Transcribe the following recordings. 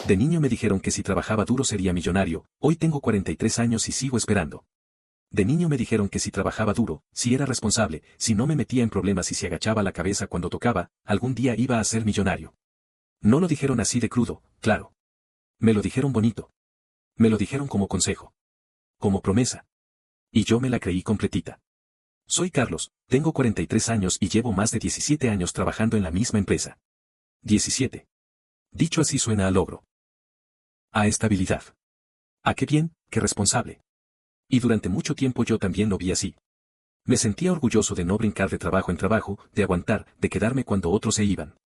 De niño me dijeron que si trabajaba duro sería millonario, hoy tengo 43 años y sigo esperando. De niño me dijeron que si trabajaba duro, si era responsable, si no me metía en problemas y si agachaba la cabeza cuando tocaba, algún día iba a ser millonario. No lo dijeron así de crudo, claro. Me lo dijeron bonito. Me lo dijeron como consejo. Como promesa. Y yo me la creí completita. Soy Carlos, tengo 43 años y llevo más de 17 años trabajando en la misma empresa. 17. Dicho así suena a logro. A estabilidad. A qué bien, qué responsable. Y durante mucho tiempo yo también lo vi así. Me sentía orgulloso de no brincar de trabajo en trabajo, de aguantar, de quedarme cuando otros se iban.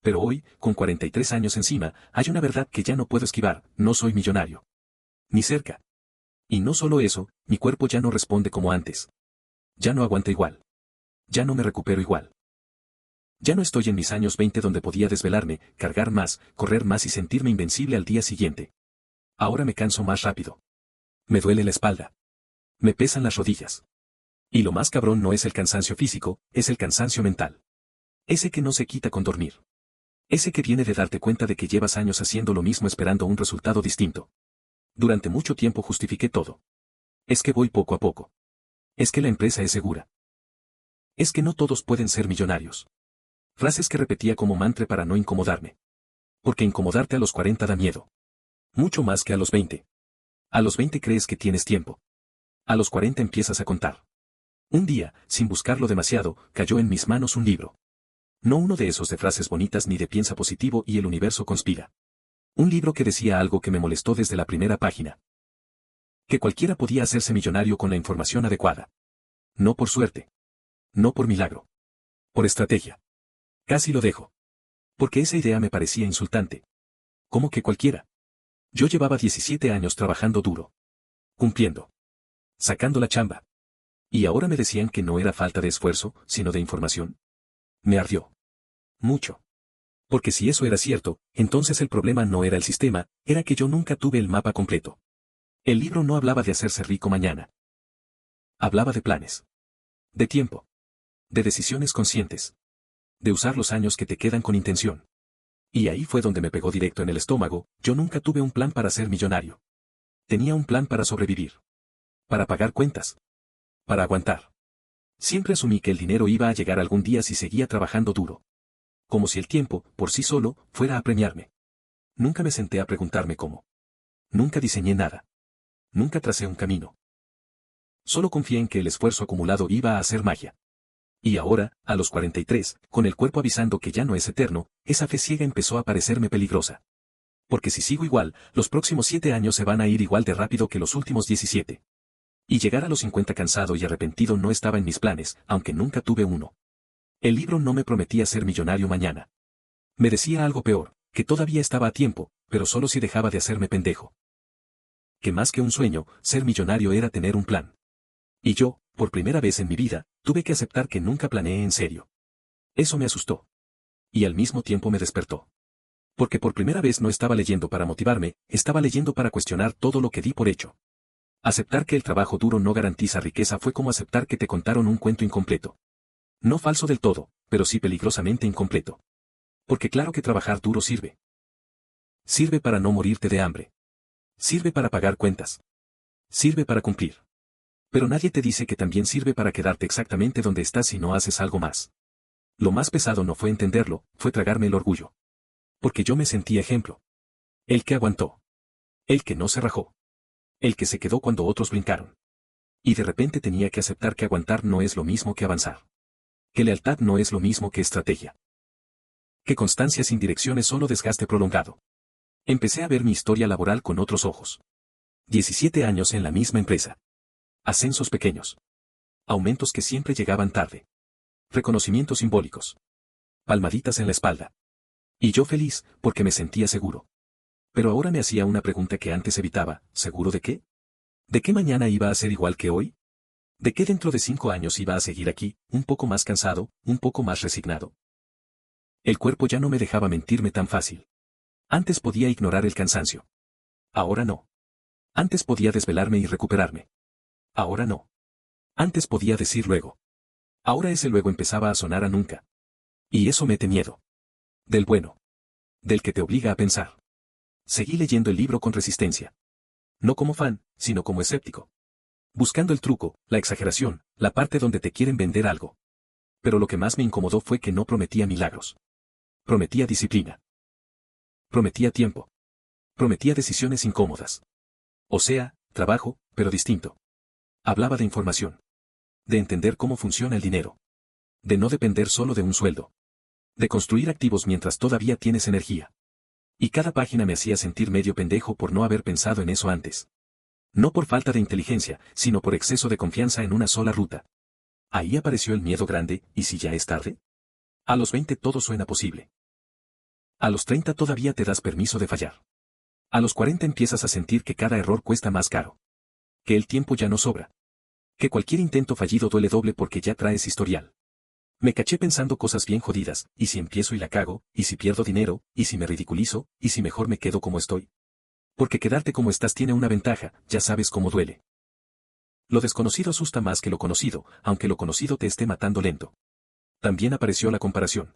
Pero hoy, con 43 años encima, hay una verdad que ya no puedo esquivar, no soy millonario. Ni cerca. Y no solo eso, mi cuerpo ya no responde como antes. Ya no aguanta igual. Ya no me recupero igual. Ya no estoy en mis años 20 donde podía desvelarme, cargar más, correr más y sentirme invencible al día siguiente. Ahora me canso más rápido. Me duele la espalda. Me pesan las rodillas. Y lo más cabrón no es el cansancio físico, es el cansancio mental. Ese que no se quita con dormir. Ese que viene de darte cuenta de que llevas años haciendo lo mismo esperando un resultado distinto. Durante mucho tiempo justifiqué todo. Es que voy poco a poco. Es que la empresa es segura. Es que no todos pueden ser millonarios. Frases que repetía como mantra para no incomodarme. Porque incomodarte a los 40 da miedo. Mucho más que a los 20. A los 20 crees que tienes tiempo. A los 40 empiezas a contar. Un día, sin buscarlo demasiado, cayó en mis manos un libro. No uno de esos de frases bonitas ni de piensa positivo y el universo conspira. Un libro que decía algo que me molestó desde la primera página. Que cualquiera podía hacerse millonario con la información adecuada. No por suerte. No por milagro. Por estrategia. Casi lo dejo. Porque esa idea me parecía insultante. ¿Cómo que cualquiera? Yo llevaba 17 años trabajando duro. Cumpliendo. Sacando la chamba. Y ahora me decían que no era falta de esfuerzo, sino de información. Me ardió. Mucho. Porque si eso era cierto, entonces el problema no era el sistema, era que yo nunca tuve el mapa completo. El libro no hablaba de hacerse rico mañana. Hablaba de planes. De tiempo. De decisiones conscientes. De usar los años que te quedan con intención. Y ahí fue donde me pegó directo en el estómago, yo nunca tuve un plan para ser millonario. Tenía un plan para sobrevivir. Para pagar cuentas. Para aguantar. Siempre asumí que el dinero iba a llegar algún día si seguía trabajando duro. Como si el tiempo, por sí solo, fuera a premiarme. Nunca me senté a preguntarme cómo. Nunca diseñé nada. Nunca tracé un camino. Solo confié en que el esfuerzo acumulado iba a hacer magia. Y ahora, a los 43, con el cuerpo avisando que ya no es eterno, esa fe ciega empezó a parecerme peligrosa. Porque si sigo igual, los próximos 7 años se van a ir igual de rápido que los últimos 17. Y llegar a los 50 cansado y arrepentido no estaba en mis planes, aunque nunca tuve uno. El libro no me prometía ser millonario mañana. Me decía algo peor, que todavía estaba a tiempo, pero solo si dejaba de hacerme pendejo. Que más que un sueño, ser millonario era tener un plan. Y yo, por primera vez en mi vida, tuve que aceptar que nunca planeé en serio. Eso me asustó. Y al mismo tiempo me despertó. Porque por primera vez no estaba leyendo para motivarme, estaba leyendo para cuestionar todo lo que di por hecho. Aceptar que el trabajo duro no garantiza riqueza fue como aceptar que te contaron un cuento incompleto. No falso del todo, pero sí peligrosamente incompleto. Porque claro que trabajar duro sirve. Sirve para no morirte de hambre. Sirve para pagar cuentas. Sirve para cumplir. Pero nadie te dice que también sirve para quedarte exactamente donde estás si no haces algo más. Lo más pesado no fue entenderlo, fue tragarme el orgullo. Porque yo me sentí ejemplo. El que aguantó. El que no se rajó. El que se quedó cuando otros brincaron. Y de repente tenía que aceptar que aguantar no es lo mismo que avanzar. Que lealtad no es lo mismo que estrategia. Que constancia sin dirección es solo desgaste prolongado. Empecé a ver mi historia laboral con otros ojos. 17 años en la misma empresa. Ascensos pequeños. Aumentos que siempre llegaban tarde. Reconocimientos simbólicos. Palmaditas en la espalda. Y yo feliz, porque me sentía seguro. Pero ahora me hacía una pregunta que antes evitaba, ¿seguro de qué? ¿De qué mañana iba a ser igual que hoy? ¿De qué dentro de 5 años iba a seguir aquí, un poco más cansado, un poco más resignado? El cuerpo ya no me dejaba mentirme tan fácil. Antes podía ignorar el cansancio. Ahora no. Antes podía desvelarme y recuperarme. Ahora no. Antes podía decir luego. Ahora ese luego empezaba a sonar a nunca. Y eso mete miedo. Del bueno. Del que te obliga a pensar. Seguí leyendo el libro con resistencia. No como fan, sino como escéptico. Buscando el truco, la exageración, la parte donde te quieren vender algo. Pero lo que más me incomodó fue que no prometía milagros. Prometía disciplina. Prometía tiempo. Prometía decisiones incómodas. O sea, trabajo, pero distinto. Hablaba de información. De entender cómo funciona el dinero. De no depender solo de un sueldo. De construir activos mientras todavía tienes energía. Y cada página me hacía sentir medio pendejo por no haber pensado en eso antes. No por falta de inteligencia, sino por exceso de confianza en una sola ruta. Ahí apareció el miedo grande, ¿y si ya es tarde? A los 20 todo suena posible. A los 30 todavía te das permiso de fallar. A los 40 empiezas a sentir que cada error cuesta más caro. Que el tiempo ya no sobra. Que cualquier intento fallido duele doble porque ya traes historial. Me caché pensando cosas bien jodidas, ¿y si empiezo y la cago? ¿Y si pierdo dinero? ¿Y si me ridiculizo? ¿Y si mejor me quedo como estoy? Porque quedarte como estás tiene una ventaja, ya sabes cómo duele. Lo desconocido asusta más que lo conocido, aunque lo conocido te esté matando lento. También apareció la comparación.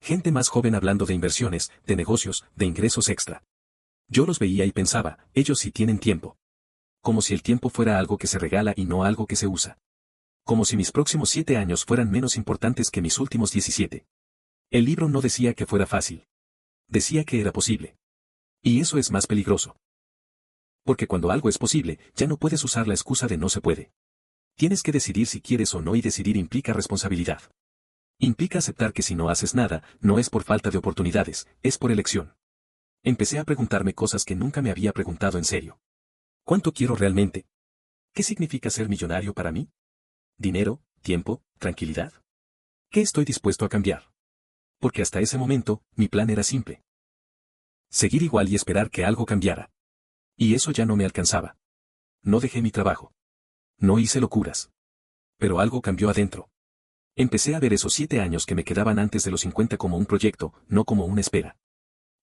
Gente más joven hablando de inversiones, de negocios, de ingresos extra. Yo los veía y pensaba, ellos sí tienen tiempo. Como si el tiempo fuera algo que se regala y no algo que se usa. Como si mis próximos 7 años fueran menos importantes que mis últimos 17. El libro no decía que fuera fácil. Decía que era posible. Y eso es más peligroso. Porque cuando algo es posible, ya no puedes usar la excusa de no se puede. Tienes que decidir si quieres o no y decidir implica responsabilidad. Implica aceptar que si no haces nada, no es por falta de oportunidades, es por elección. Empecé a preguntarme cosas que nunca me había preguntado en serio. ¿Cuánto quiero realmente? ¿Qué significa ser millonario para mí? ¿Dinero, tiempo, tranquilidad? ¿Qué estoy dispuesto a cambiar? Porque hasta ese momento, mi plan era simple. Seguir igual y esperar que algo cambiara. Y eso ya no me alcanzaba. No dejé mi trabajo. No hice locuras. Pero algo cambió adentro. Empecé a ver esos 7 años que me quedaban antes de los 50 como un proyecto, no como una espera.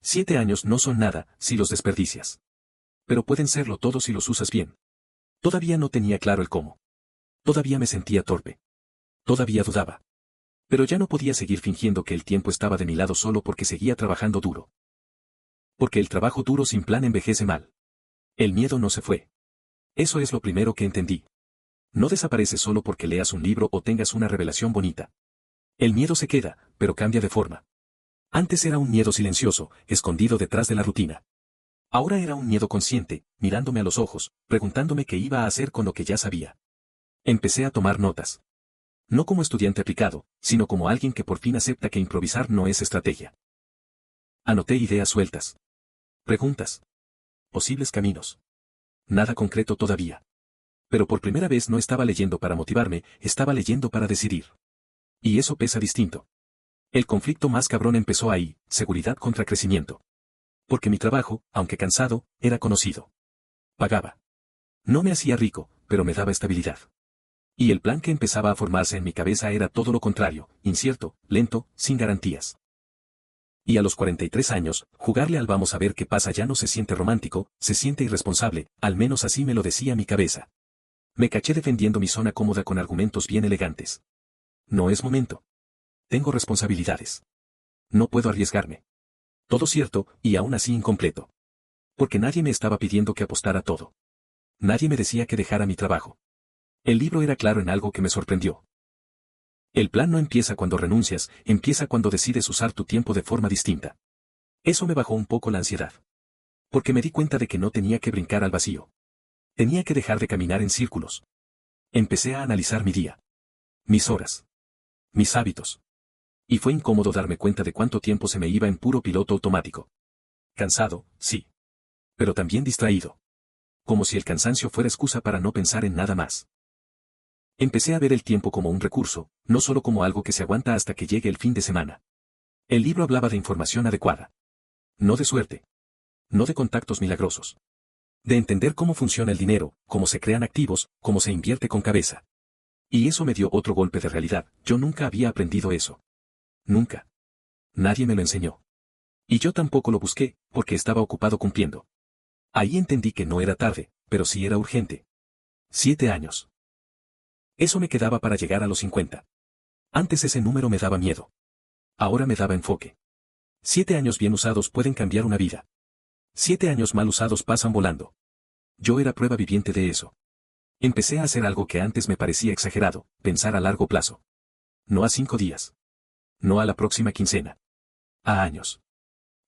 7 años no son nada, si los desperdicias. Pero pueden serlo todos si los usas bien. Todavía no tenía claro el cómo. Todavía me sentía torpe. Todavía dudaba. Pero ya no podía seguir fingiendo que el tiempo estaba de mi lado solo porque seguía trabajando duro. Porque el trabajo duro sin plan envejece mal. El miedo no se fue. Eso es lo primero que entendí. No desaparece solo porque leas un libro o tengas una revelación bonita. El miedo se queda, pero cambia de forma. Antes era un miedo silencioso, escondido detrás de la rutina. Ahora era un miedo consciente, mirándome a los ojos, preguntándome qué iba a hacer con lo que ya sabía. Empecé a tomar notas. No como estudiante aplicado, sino como alguien que por fin acepta que improvisar no es estrategia. Anoté ideas sueltas. Preguntas. Posibles caminos. Nada concreto todavía. Pero por primera vez no estaba leyendo para motivarme, estaba leyendo para decidir. Y eso pesa distinto. El conflicto más cabrón empezó ahí, seguridad contra crecimiento. Porque mi trabajo, aunque cansado, era conocido. Pagaba. No me hacía rico, pero me daba estabilidad. Y el plan que empezaba a formarse en mi cabeza era todo lo contrario, incierto, lento, sin garantías. Y a los 43 años, jugarle al vamos a ver qué pasa ya no se siente romántico, se siente irresponsable, al menos así me lo decía mi cabeza. Me caché defendiendo mi zona cómoda con argumentos bien elegantes. No es momento. Tengo responsabilidades. No puedo arriesgarme. Todo cierto, y aún así incompleto. Porque nadie me estaba pidiendo que apostara todo. Nadie me decía que dejara mi trabajo. El libro era claro en algo que me sorprendió. El plan no empieza cuando renuncias, empieza cuando decides usar tu tiempo de forma distinta. Eso me bajó un poco la ansiedad. Porque me di cuenta de que no tenía que brincar al vacío. Tenía que dejar de caminar en círculos. Empecé a analizar mi día. Mis horas. Mis hábitos. Y fue incómodo darme cuenta de cuánto tiempo se me iba en puro piloto automático. Cansado, sí. Pero también distraído. Como si el cansancio fuera excusa para no pensar en nada más. Empecé a ver el tiempo como un recurso, no solo como algo que se aguanta hasta que llegue el fin de semana. El libro hablaba de información adecuada. No de suerte. No de contactos milagrosos. De entender cómo funciona el dinero, cómo se crean activos, cómo se invierte con cabeza. Y eso me dio otro golpe de realidad, yo nunca había aprendido eso. Nunca. Nadie me lo enseñó. Y yo tampoco lo busqué, porque estaba ocupado cumpliendo. Ahí entendí que no era tarde, pero sí era urgente. 7 años. Eso me quedaba para llegar a los 50. Antes ese número me daba miedo. Ahora me daba enfoque. 7 años bien usados pueden cambiar una vida. 7 años mal usados pasan volando. Yo era prueba viviente de eso. Empecé a hacer algo que antes me parecía exagerado, pensar a largo plazo. No a 5 días. No a la próxima quincena. A años.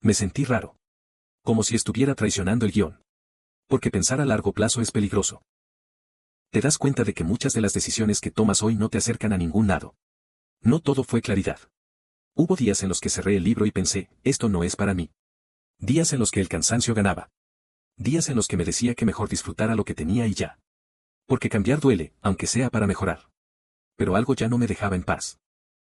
Me sentí raro. Como si estuviera traicionando el guión. Porque pensar a largo plazo es peligroso. Te das cuenta de que muchas de las decisiones que tomas hoy no te acercan a ningún lado. No todo fue claridad. Hubo días en los que cerré el libro y pensé, esto no es para mí. Días en los que el cansancio ganaba. Días en los que me decía que mejor disfrutara lo que tenía y ya. Porque cambiar duele, aunque sea para mejorar. Pero algo ya no me dejaba en paz.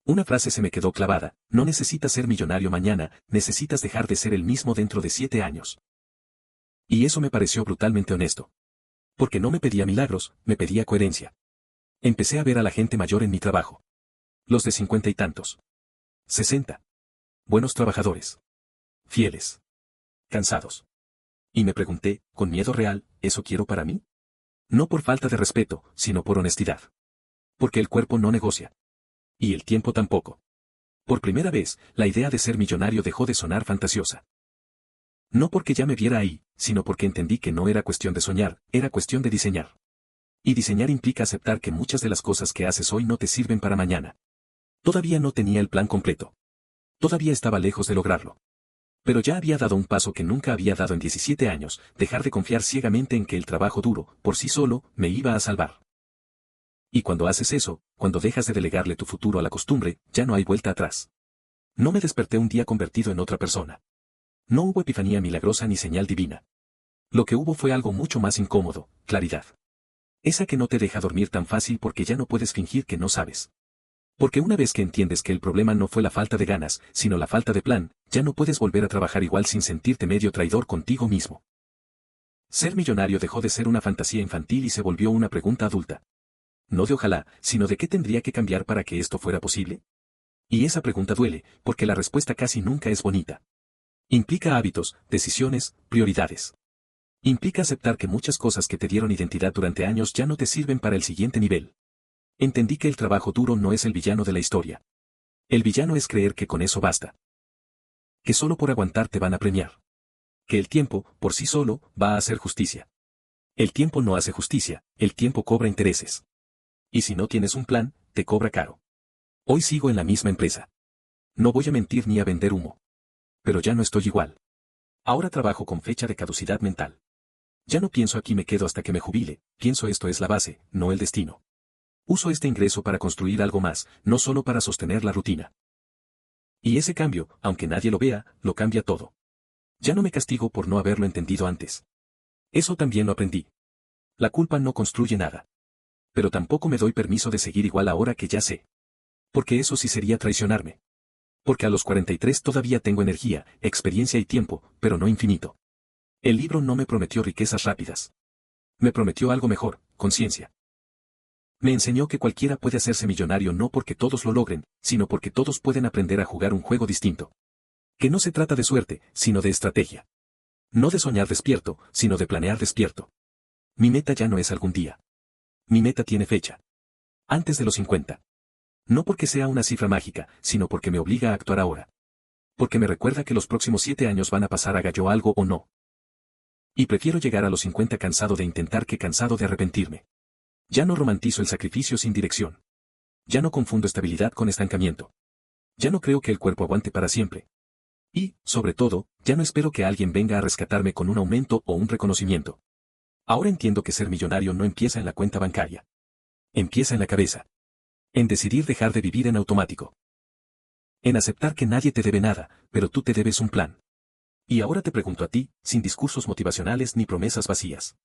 Una frase se me quedó clavada, no necesitas ser millonario mañana, necesitas dejar de ser el mismo dentro de 7 años. Y eso me pareció brutalmente honesto. Porque no me pedía milagros, me pedía coherencia. Empecé a ver a la gente mayor en mi trabajo. Los de 50 y tantos. 60. Buenos trabajadores. Fieles. Cansados. Y me pregunté, con miedo real, ¿eso quiero para mí? No por falta de respeto, sino por honestidad. Porque el cuerpo no negocia. Y el tiempo tampoco. Por primera vez, la idea de ser millonario dejó de sonar fantasiosa. No porque ya me viera ahí, sino porque entendí que no era cuestión de soñar, era cuestión de diseñar. Y diseñar implica aceptar que muchas de las cosas que haces hoy no te sirven para mañana. Todavía no tenía el plan completo. Todavía estaba lejos de lograrlo. Pero ya había dado un paso que nunca había dado en 17 años, dejar de confiar ciegamente en que el trabajo duro, por sí solo, me iba a salvar. Y cuando haces eso, cuando dejas de delegarle tu futuro a la costumbre, ya no hay vuelta atrás. No me desperté un día convertido en otra persona. No hubo epifanía milagrosa ni señal divina. Lo que hubo fue algo mucho más incómodo, claridad. Esa que no te deja dormir tan fácil porque ya no puedes fingir que no sabes. Porque una vez que entiendes que el problema no fue la falta de ganas, sino la falta de plan, ya no puedes volver a trabajar igual sin sentirte medio traidor contigo mismo. Ser millonario dejó de ser una fantasía infantil y se volvió una pregunta adulta. No de ojalá, sino de qué tendría que cambiar para que esto fuera posible. Y esa pregunta duele, porque la respuesta casi nunca es bonita. Implica hábitos, decisiones, prioridades. Implica aceptar que muchas cosas que te dieron identidad durante años ya no te sirven para el siguiente nivel. Entendí que el trabajo duro no es el villano de la historia. El villano es creer que con eso basta. Que solo por aguantar te van a premiar. Que el tiempo, por sí solo, va a hacer justicia. El tiempo no hace justicia, el tiempo cobra intereses. Y si no tienes un plan, te cobra caro. Hoy sigo en la misma empresa. No voy a mentir ni a vender humo. Pero ya no estoy igual. Ahora trabajo con fecha de caducidad mental. Ya no pienso aquí me quedo hasta que me jubile, pienso esto es la base, no el destino. Uso este ingreso para construir algo más, no solo para sostener la rutina. Y ese cambio, aunque nadie lo vea, lo cambia todo. Ya no me castigo por no haberlo entendido antes. Eso también lo aprendí. La culpa no construye nada. Pero tampoco me doy permiso de seguir igual ahora que ya sé. Porque eso sí sería traicionarme. Porque a los 43 todavía tengo energía, experiencia y tiempo, pero no infinito. El libro no me prometió riquezas rápidas. Me prometió algo mejor, conciencia. Me enseñó que cualquiera puede hacerse millonario no porque todos lo logren, sino porque todos pueden aprender a jugar un juego distinto. Que no se trata de suerte, sino de estrategia. No de soñar despierto, sino de planear despierto. Mi meta ya no es algún día. Mi meta tiene fecha. Antes de los 50. No porque sea una cifra mágica, sino porque me obliga a actuar ahora. Porque me recuerda que los próximos 7 años van a pasar haga yo algo o no. Y prefiero llegar a los 50 cansado de intentar que cansado de arrepentirme. Ya no romantizo el sacrificio sin dirección. Ya no confundo estabilidad con estancamiento. Ya no creo que el cuerpo aguante para siempre. Y, sobre todo, ya no espero que alguien venga a rescatarme con un aumento o un reconocimiento. Ahora entiendo que ser millonario no empieza en la cuenta bancaria. Empieza en la cabeza. En decidir dejar de vivir en automático. En aceptar que nadie te debe nada, pero tú te debes un plan. Y ahora te pregunto a ti, sin discursos motivacionales ni promesas vacías.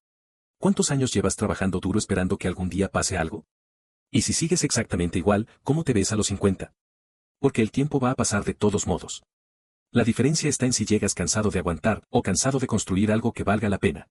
¿Cuántos años llevas trabajando duro esperando que algún día pase algo? Y si sigues exactamente igual, ¿cómo te ves a los 50? Porque el tiempo va a pasar de todos modos. La diferencia está en si llegas cansado de aguantar o cansado de construir algo que valga la pena.